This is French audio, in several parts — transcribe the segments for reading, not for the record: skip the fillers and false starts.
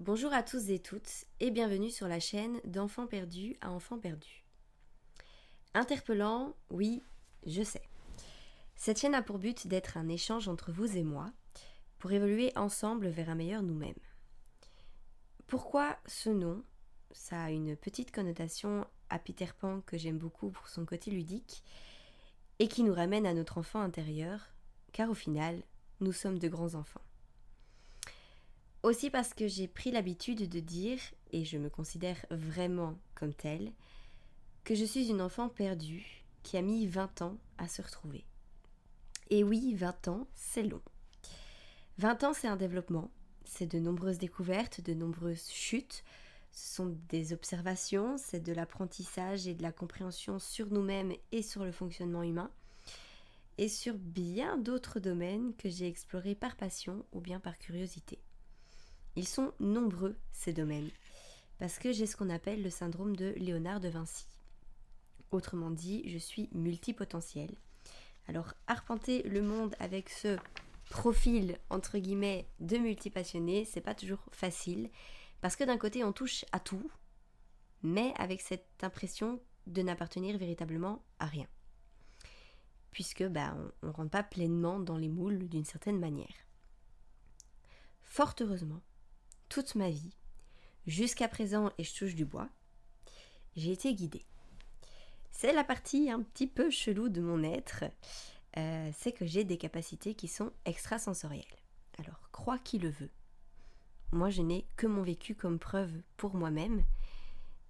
Bonjour à tous et toutes et bienvenue sur la chaîne d'Enfants perdus à Enfants perdus. Interpellant, oui, je sais. Cette chaîne a pour but d'être un échange entre vous et moi pour évoluer ensemble vers un meilleur nous-mêmes. Pourquoi ce nom? Ça a une petite connotation à Peter Pan que j'aime beaucoup pour son côté ludique et qui nous ramène à notre enfant intérieur, car au final, nous sommes de grands enfants. Aussi parce que j'ai pris l'habitude de dire, et je me considère vraiment comme telle, que je suis une enfant perdue qui a mis 20 ans à se retrouver. Et oui, 20 ans, c'est long. 20 ans, c'est un développement, c'est de nombreuses découvertes, de nombreuses chutes, ce sont des observations, c'est de l'apprentissage et de la compréhension sur nous-mêmes et sur le fonctionnement humain, et sur bien d'autres domaines que j'ai explorés par passion ou bien par curiosité. Ils sont nombreux, ces domaines, parce que j'ai ce qu'on appelle le syndrome de Léonard de Vinci. Autrement dit, je suis multipotentielle. Alors, arpenter le monde avec ce profil, entre guillemets, de multipassionné, c'est pas toujours facile, parce que d'un côté, on touche à tout, mais avec cette impression de n'appartenir véritablement à rien. Puisque, on rentre pas pleinement dans les moules d'une certaine manière. Fort heureusement, toute ma vie, jusqu'à présent, et je touche du bois, j'ai été guidée. C'est la partie un petit peu chelou de mon être, c'est que j'ai des capacités qui sont extrasensorielles. Alors, crois qui le veut. Moi, je n'ai que mon vécu comme preuve pour moi-même,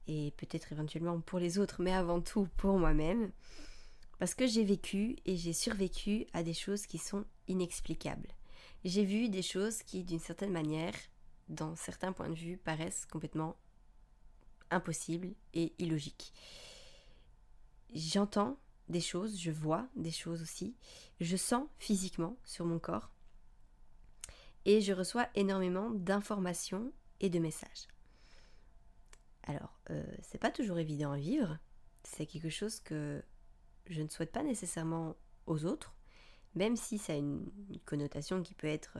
et peut-être éventuellement pour les autres, mais avant tout pour moi-même, parce que j'ai vécu et j'ai survécu à des choses qui sont inexplicables. J'ai vu des choses qui, d'une certaine manière, dans certains points de vue, paraissent complètement impossibles et illogiques. J'entends des choses, je vois des choses aussi, je sens physiquement sur mon corps et je reçois énormément d'informations et de messages. Alors, c'est pas toujours évident à vivre, c'est quelque chose que je ne souhaite pas nécessairement aux autres, même si ça a une connotation qui peut être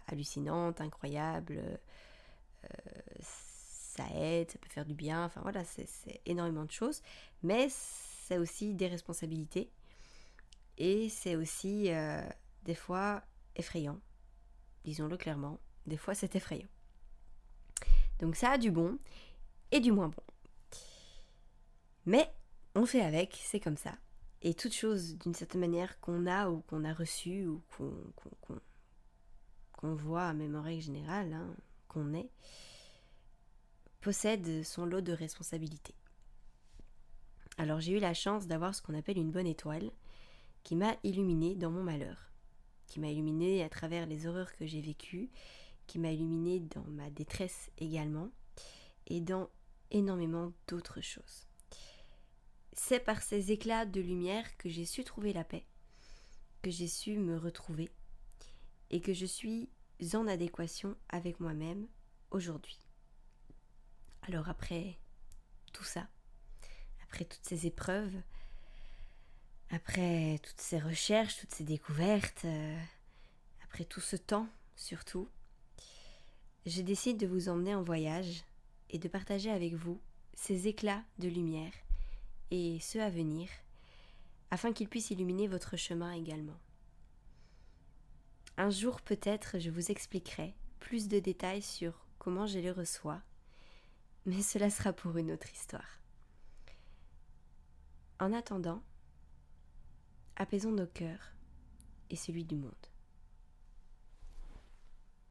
hallucinante, incroyable, ça aide, ça peut faire du bien, enfin voilà, c'est énormément de choses, mais c'est aussi des responsabilités et c'est aussi des fois effrayant, disons-le clairement, des fois c'est effrayant. Donc ça a du bon et du moins bon. Mais on fait avec, c'est comme ça. Et toute chose d'une certaine manière qu'on a ou qu'on a reçue ou qu'on voit, même en règle générale, qu'on est, possède son lot de responsabilités. Alors j'ai eu la chance d'avoir ce qu'on appelle une bonne étoile qui m'a illuminée dans mon malheur, qui m'a illuminée à travers les horreurs que j'ai vécues, qui m'a illuminée dans ma détresse également, et dans énormément d'autres choses. C'est par ces éclats de lumière que j'ai su trouver la paix, que j'ai su me retrouver, et que je suis en adéquation avec moi-même aujourd'hui. Alors après tout ça, après toutes ces épreuves, après toutes ces recherches, toutes ces découvertes, après tout ce temps surtout, je décide de vous emmener en voyage et de partager avec vous ces éclats de lumière et ceux à venir, afin qu'ils puissent illuminer votre chemin également. Un jour peut-être je vous expliquerai plus de détails sur comment je les reçois, mais cela sera pour une autre histoire. En attendant, apaisons nos cœurs et celui du monde.